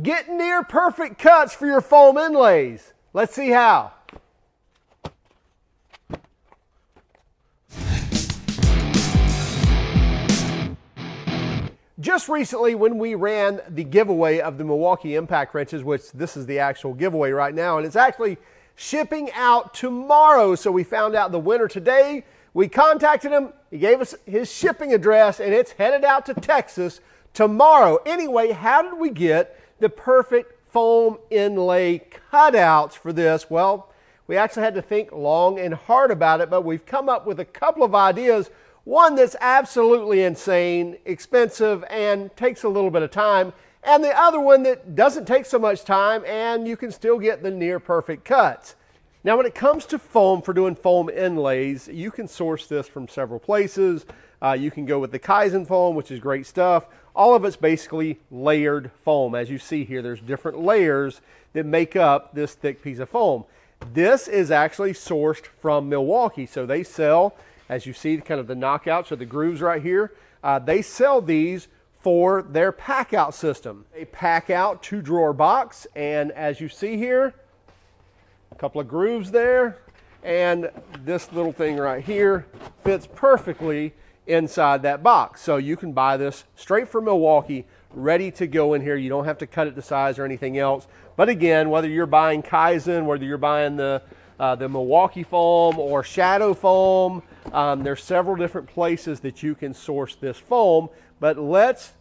Get near perfect cuts for your foam inlays. Let's see how. Just recently when we ran the giveaway of the Milwaukee impact wrenches, which this is the actual giveaway right now, and it's actually shipping out tomorrow. So we found out the winner today. We contacted him, he gave us his shipping address, and it's headed out to Texas tomorrow. Anyway, how did we get the perfect foam inlay cutouts for this? Well, we actually had to think long and hard about it, but we've come up with a couple of ideas. One that's absolutely insane, expensive, and takes a little bit of time, and the other one that doesn't take so much time and you can still get the near perfect cuts. Now, when it comes to foam for doing foam inlays, you can source this from several places. You can go with the Kaizen foam, which is great stuff. All of it's basically layered foam. As you see here, there's different layers that make up this thick piece of foam. This is actually sourced from Milwaukee. So they sell, as you see, kind of the knockouts or the grooves right here. They sell these for their PACKOUT system. A PACKOUT 2-drawer box, and as you see here, a couple of grooves there, and this little thing right here fits perfectly inside that box. So you can buy this straight from Milwaukee, ready to go in here. You don't have to cut it to size or anything else. But again, whether you're buying Kaizen, whether you're buying the Milwaukee Foam or Shadow Foam, there's several different places that you can source this foam. But let's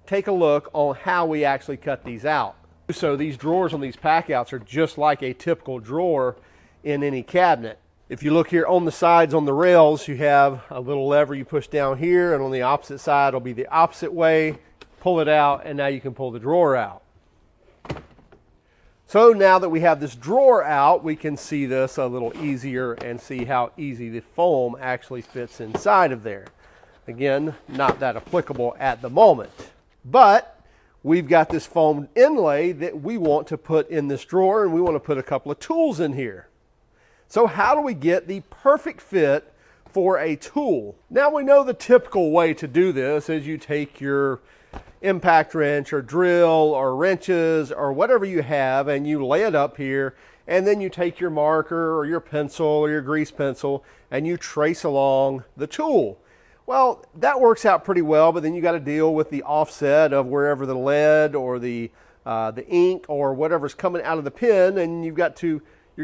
take a look on how we actually cut these out. So these drawers on these PACKOUTs are just like a typical drawer in any cabinet. If you look here on the sides on the rails, you have a little lever you push down here, and on the opposite side it'll be the opposite way. Pull it out, and now you can pull the drawer out. So now that we have this drawer out, we can see this a little easier and see how easy the foam actually fits inside of there. Again, not that applicable at the moment, but we've got this foam inlay that we want to put in this drawer, and we want to put a couple of tools in here. So how do we get the perfect fit for a tool? Now, we know the typical way to do this is you take your impact wrench or drill or wrenches or whatever you have, and you lay it up here, and then you take your marker or your pencil or your grease pencil and you trace along the tool. Well, that works out pretty well, but then you got to deal with the offset of wherever the lead or the ink or whatever's coming out of the pen, and you're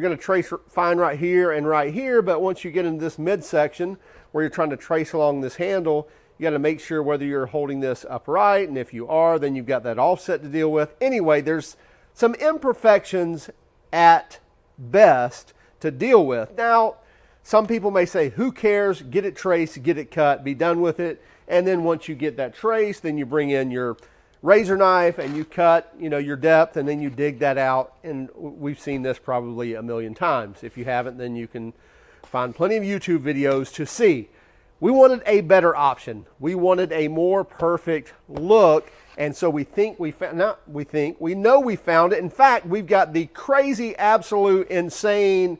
going to trace fine right here, but once you get into this midsection where you're trying to trace along this handle, you got to make sure whether you're holding this upright, and if you are, then you've got that offset to deal with. Anyway, there's some imperfections at best to deal with. Now, some people may say, who cares? Get it traced, get it cut, be done with it. And then once you get that traced, then you bring in your razor knife and you cut, your depth, and then you dig that out. And we've seen this probably a million times. If you haven't, then you can find plenty of YouTube videos to see. We wanted a better option. We wanted a more perfect look. And so we know we found it. In fact, we've got the crazy, absolute, insane,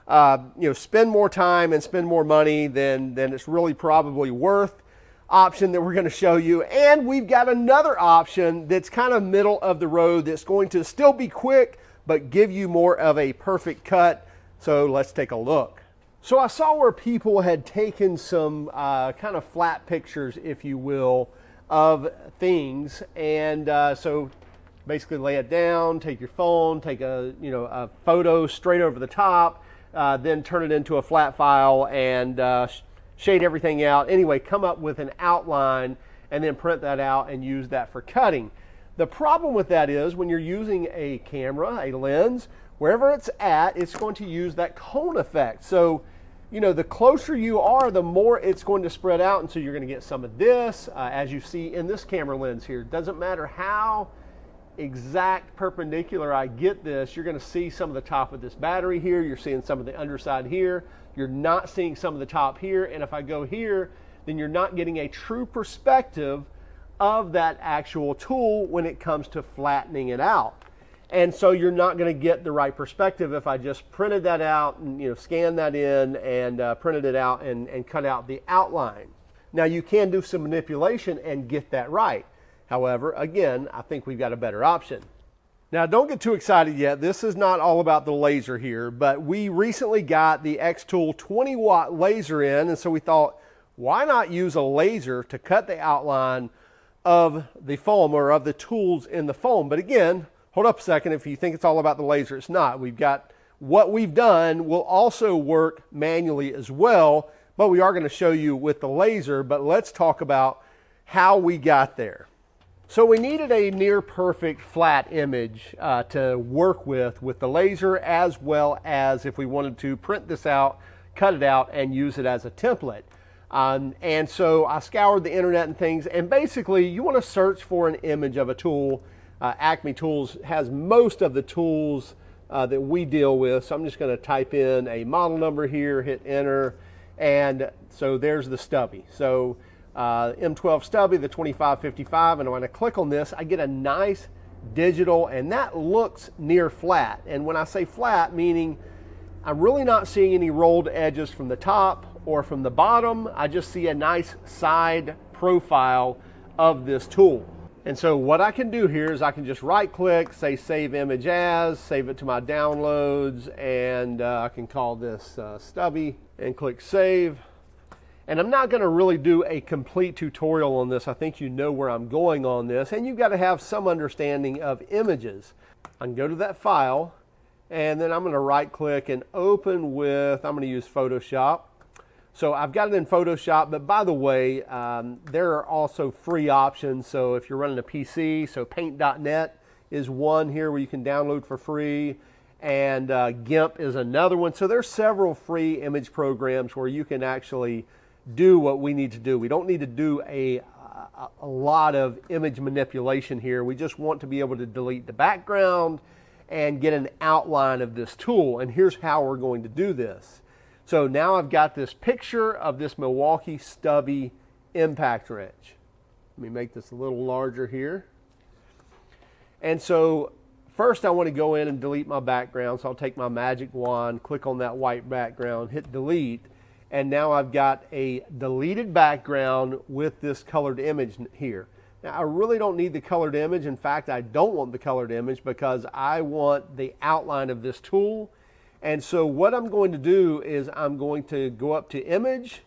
spend more time and spend more money than it's really probably worth option that we're going to show you. And we've got another option that's kind of middle of the road that's going to still be quick, but give you more of a perfect cut. So let's take a look. So I saw where people had taken some kind of flat pictures, if you will, of things. And so basically lay it down, take your phone, take a photo straight over the top, then turn it into a flat file and shade everything out. Anyway, come up with an outline and then print that out and use that for cutting. The problem with that is when you're using a camera, a lens, wherever it's at, it's going to use that cone effect. So, the closer you are, the more it's going to spread out, and so you're going to get some of this, as you see in this camera lens here. Doesn't matter how exact perpendicular I get this, you're going to see some of the top of this battery here, you're seeing some of the underside here, you're not seeing some of the top here, and if I go here, then you're not getting a true perspective of that actual tool when it comes to flattening it out. And so you're not going to get the right perspective if I just printed that out and scanned that in and printed it out and cut out the outline. Now you can do some manipulation and get that right. However, again, I think we've got a better option. Now, don't get too excited yet. This is not all about the laser here, but we recently got the XTool 20-watt laser in, and so we thought, why not use a laser to cut the outline of the foam or of the tools in the foam? But again, hold up a second. If you think it's all about the laser, it's not. We've got what we've done will also work manually as well, but we are going to show you with the laser. But let's talk about how we got there. So we needed a near perfect flat image to work with the laser, as well as if we wanted to print this out, cut it out, and use it as a template. And so I scoured the internet and things, and basically you want to search for an image of a tool. Acme Tools has most of the tools that we deal with, so I'm just going to type in a model number here, hit enter, and so there's the stubby. So M12 stubby, the 2555, and when I click on this, I get a nice digital, and that looks near flat. And when I say flat, meaning I'm really not seeing any rolled edges from the top or from the bottom. I just see a nice side profile of this tool. And so what I can do here is I can just right click, say save image as, save it to my downloads, and I can call this stubby and click save. And I'm not going to really do a complete tutorial on this. I think you know where I'm going on this, and you've got to have some understanding of images. I can go to that file, and then I'm going to right click and open with, I'm going to use Photoshop. So I've got it in Photoshop, but by the way, there are also free options. So if you're running a PC, so paint.net is one here where you can download for free, and GIMP is another one. So there's several free image programs where you can actually do what we need to do. We don't need to do a lot of image manipulation here. We just want to be able to delete the background and get an outline of this tool. And here's how we're going to do this. So now I've got this picture of this Milwaukee stubby impact wrench. Let me make this a little larger here. And so first I want to go in and delete my background. So I'll take my magic wand, click on that white background, hit delete. And now I've got a deleted background with this colored image here. Now I really don't need the colored image. In fact, I don't want the colored image because I want the outline of this tool. And so what I'm going to do is I'm going to go up to image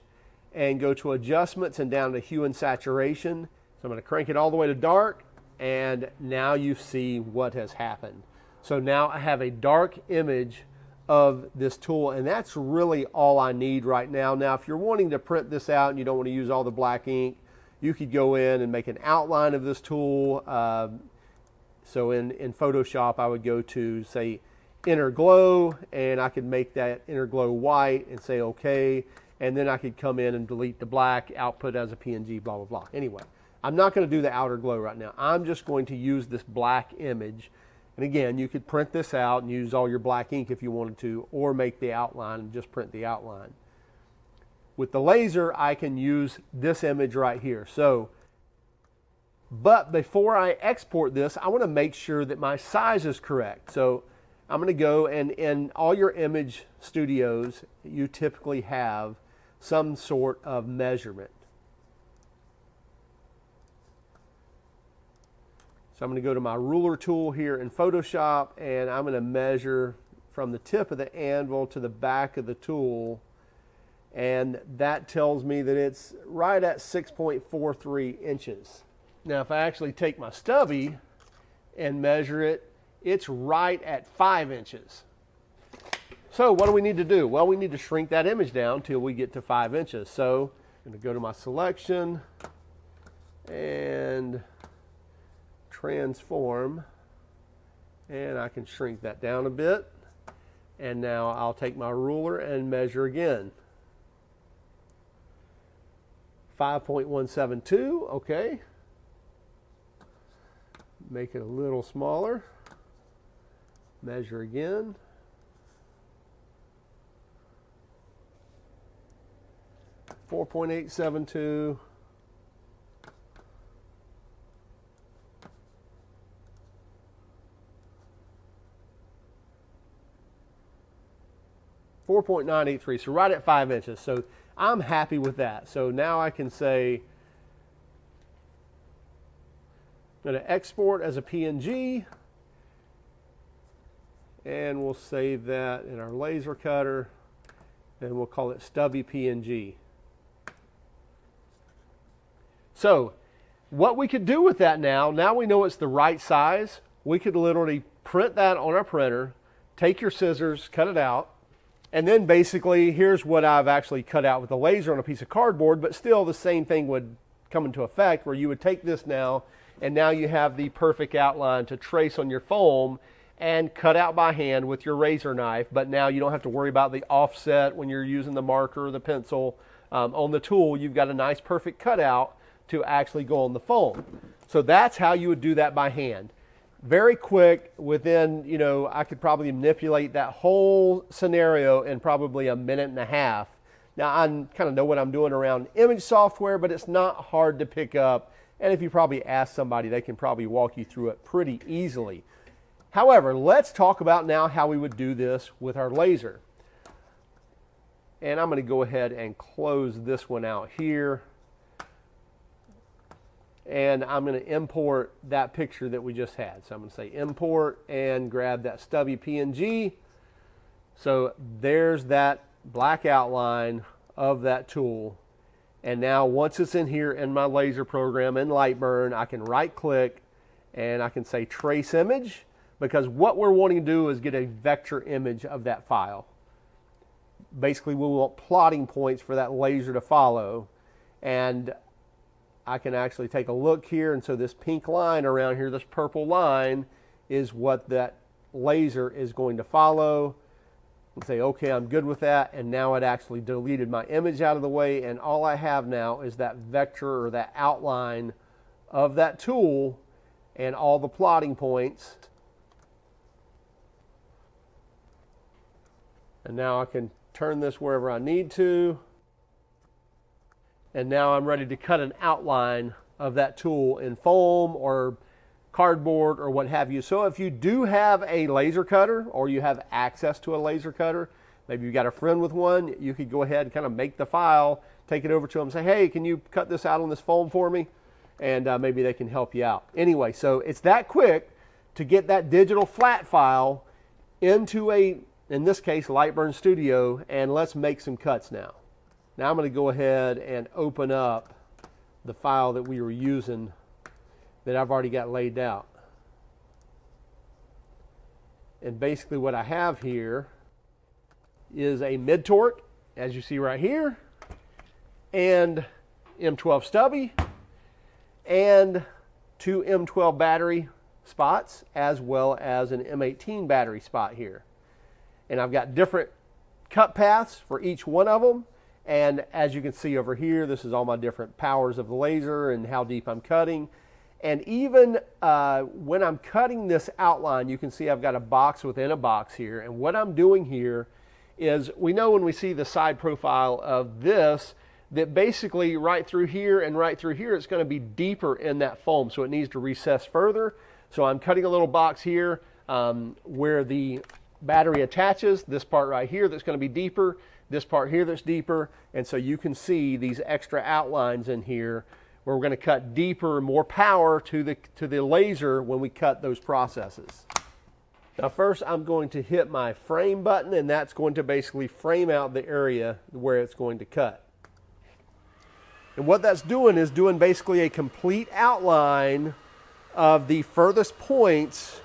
and go to adjustments and down to hue and saturation. So I'm going to crank it all the way to dark, and now you see what has happened. So now I have a dark image of this tool, and that's really all I need right now. Now, if you're wanting to print this out and you don't want to use all the black ink, you could go in and make an outline of this tool. So in Photoshop, I would go to, say, Inner Glow, and I could make that Inner Glow white and say OK, and then I could come in and delete the black, output as a PNG, blah, blah, blah. Anyway, I'm not going to do the outer glow right now. I'm just going to use this black image. And again, you could print this out and use all your black ink if you wanted to, or make the outline and just print the outline. With the laser, I can use this image right here. But before I export this, I want to make sure that my size is correct. So I'm going to go, and in all your image studios, you typically have some sort of measurement. So I'm going to go to my ruler tool here in Photoshop, and I'm going to measure from the tip of the anvil to the back of the tool, and that tells me that it's right at 6.43 inches. Now if I actually take my stubby and measure it, it's right at 5 inches. So what do we need to do? Well, we need to shrink that image down till we get to 5 inches. So I'm going to go to my selection and transform, and I can shrink that down a bit. And now I'll take my ruler and measure again. 5.172, okay. Make it a little smaller. Measure again. .872. .983, so right at 5 inches. So I'm happy with that. So now I can say, I'm going to export as a PNG, and we'll save that in our laser cutter, and we'll call it stubby PNG. So what we could do with that now we know it's the right size. We could literally print that on our printer, take your scissors, cut it out, and then basically here's what I've actually cut out with a laser on a piece of cardboard, but still the same thing would come into effect, where you would take this now, and now you have the perfect outline to trace on your foam and cut out by hand with your razor knife. But now you don't have to worry about the offset when you're using the marker or the pencil on the tool. You've got a nice perfect cutout to actually go on the foam. So that's how you would do that by hand. Very quick, within, you know, I could probably manipulate that whole scenario in probably a minute and a half. Now, I kind of know what I'm doing around image software, but it's not hard to pick up. And if you probably ask somebody, they can probably walk you through it pretty easily. However, let's talk about now how we would do this with our laser. And I'm going to go ahead and close this one out here. And I'm going to import that picture that we just had. So I'm going to say import and grab that stubby PNG. So there's that black outline of that tool. And now once it's in here in my laser program in Lightburn, I can right click and I can say trace image, because what we're wanting to do is get a vector image of that file. Basically, we want plotting points for that laser to follow. And I can actually take a look here, and so this pink line around here, this purple line, is what that laser is going to follow. And say, okay, I'm good with that, and now it actually deleted my image out of the way, and all I have now is that vector or that outline of that tool and all the plotting points. And now I can turn this wherever I need to. And now I'm ready to cut an outline of that tool in foam or cardboard or what have you. So if you do have a laser cutter, or you have access to a laser cutter, maybe you've got a friend with one, you could go ahead and kind of make the file, take it over to them and say, hey, can you cut this out on this foam for me? And maybe they can help you out. Anyway, so it's that quick to get that digital flat file into a, in this case, Lightburn Studio, and let's make some cuts now. Now I'm going to go ahead and open up the file that we were using that I've already got laid out. And basically what I have here is a mid-torque, as you see right here, and M12 stubby, and 2 M12 battery spots, as well as an M18 battery spot here. And I've got different cut paths for each one of them. And as you can see over here, this is all my different powers of the laser and how deep I'm cutting. And even when I'm cutting this outline, you can see I've got a box within a box here. And what I'm doing here is, we know when we see the side profile of this, that basically right through here and right through here, it's going to be deeper in that foam. So it needs to recess further. So I'm cutting a little box here where the battery attaches, this part right here that's going to be deeper, this part here that's deeper, and so you can see these extra outlines in here where we're going to cut deeper, more power to the laser when we cut those processes. Now first I'm going to hit my frame button, and that's going to basically frame out the area where it's going to cut. And what that's doing is doing basically a complete outline of the furthest points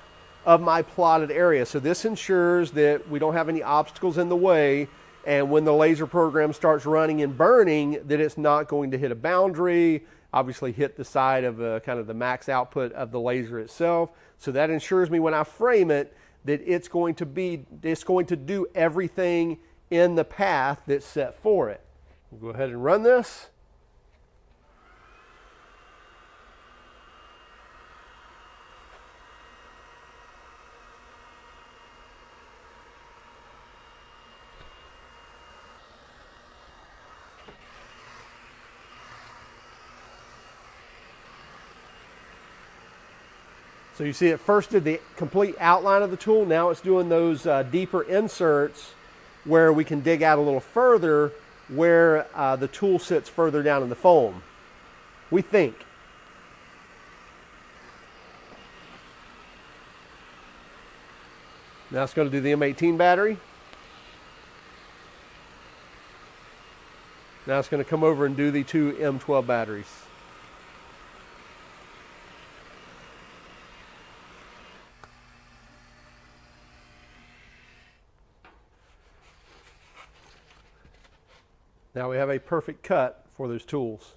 of my plotted area. So this ensures that we don't have any obstacles in the way, and when the laser program starts running and burning, that it's not going to hit a boundary, obviously hit the side of kind of the max output of the laser itself. So that ensures me when I frame it that it's going to do everything in the path that's set for it. We'll go ahead and run this. So you see it first did the complete outline of the tool. Now it's doing those deeper inserts where we can dig out a little further, where the tool sits further down in the foam, we think. Now it's going to do the M18 battery. Now it's going to come over and do the 2 M12 batteries. Now we have a perfect cut for those tools.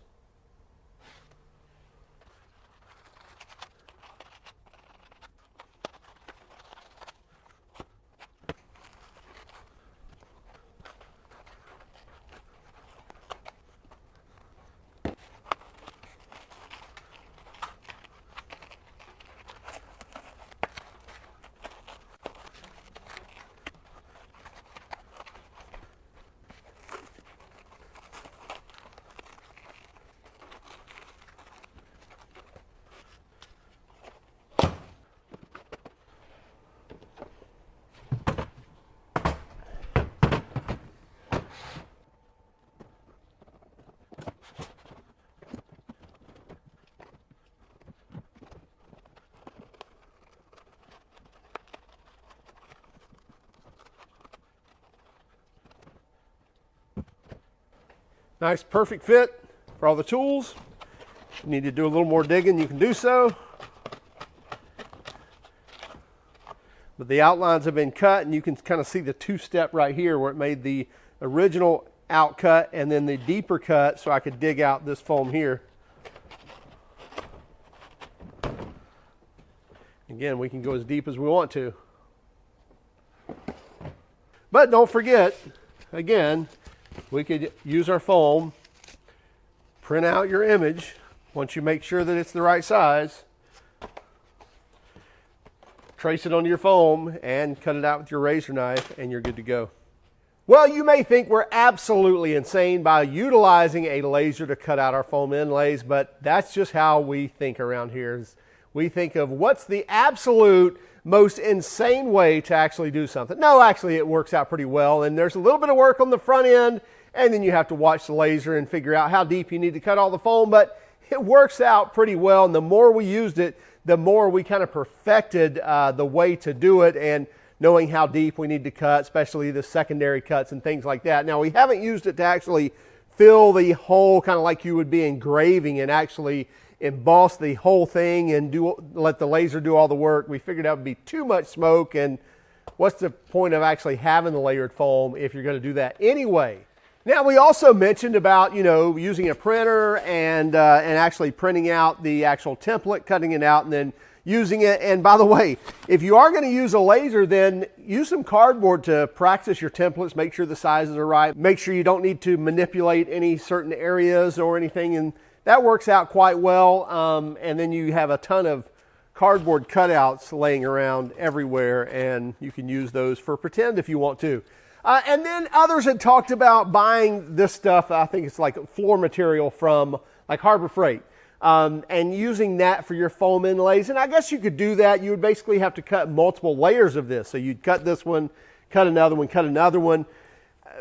Nice, perfect fit for all the tools. If you need to do a little more digging, you can do so. But the outlines have been cut, and you can kind of see the two-step right here where it made the original outcut and then the deeper cut so I could dig out this foam here. Again, we can go as deep as we want to. But don't forget, again, we could use our foam, print out your image once you make sure that it's the right size, trace it onto your foam, and cut it out with your razor knife, and you're good to go. Well, you may think we're absolutely insane by utilizing a laser to cut out our foam inlays, but that's just how we think around here. We think of what's the absolute most insane way to actually do something. No, actually it works out pretty well, and there's a little bit of work on the front end, and then you have to watch the laser and figure out how deep you need to cut all the foam, but it works out pretty well, and the more we used it, the more we kind of perfected the way to do it, and knowing how deep we need to cut, especially the secondary cuts and things like that. Now, we haven't used it to actually fill the hole, kind of like you would be engraving, and actually emboss the whole thing and let the laser do all the work. We figured that would be too much smoke, and what's the point of actually having the layered foam if you're going to do that anyway? Now, we also mentioned about, using a printer and actually printing out the actual template, cutting it out, and then using it. And by the way, if you are going to use a laser, then use some cardboard to practice your templates, make sure the sizes are right, make sure you don't need to manipulate any certain areas or anything, and that works out quite well. And then you have a ton of cardboard cutouts laying around everywhere, and you can use those for pretend if you want to. And then others had talked about buying this stuff, I think it's like floor material from like Harbor Freight, and using that for your foam inlays. And I guess you could do that. You would basically have to cut multiple layers of this. So you'd cut this one, cut another one, cut another one.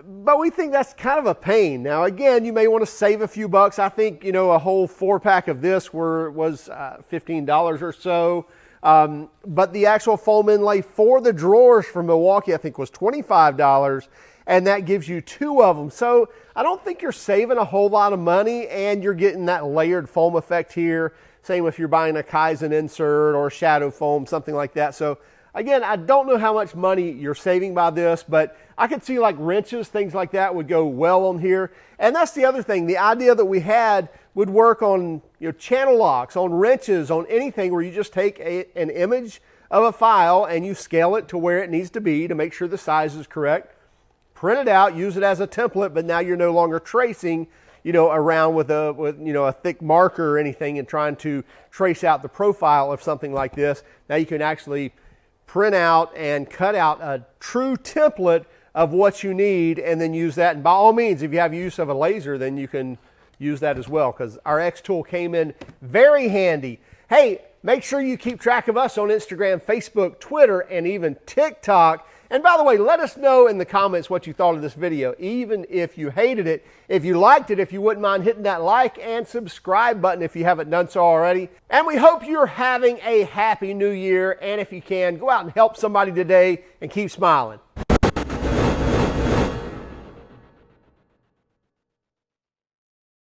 But we think that's kind of a pain. Now, again, you may want to save a few bucks. I think, a whole 4-pack of this was $15 or so. But the actual foam inlay for the drawers from Milwaukee, I think, was $25, and that gives you 2 of them. So I don't think you're saving a whole lot of money, and you're getting that layered foam effect here. Same if you're buying a Kaizen insert or shadow foam, something like that. So again, I don't know how much money you're saving by this, but I could see like wrenches, things like that would go well on here. And that's the other thing. The idea that we had would work on channel locks, on wrenches, on anything where you just take an image of a file and you scale it to where it needs to be to make sure the size is correct. Print it out, use it as a template, but now you're no longer tracing around with a thick marker or anything and trying to trace out the profile of something like this. Now you can actually print out and cut out a true template of what you need and then use that. And by all means, if you have use of a laser, then you can use that as well, because our XTool came in very handy. Hey, make sure you keep track of us on Instagram, Facebook, Twitter, and even TikTok And by the way, let us know in the comments what you thought of this video, even if you hated it. If you liked it, if you wouldn't mind hitting that like and subscribe button if you haven't done so already. And we hope you're having a happy new year. And if you can, go out and help somebody today and keep smiling.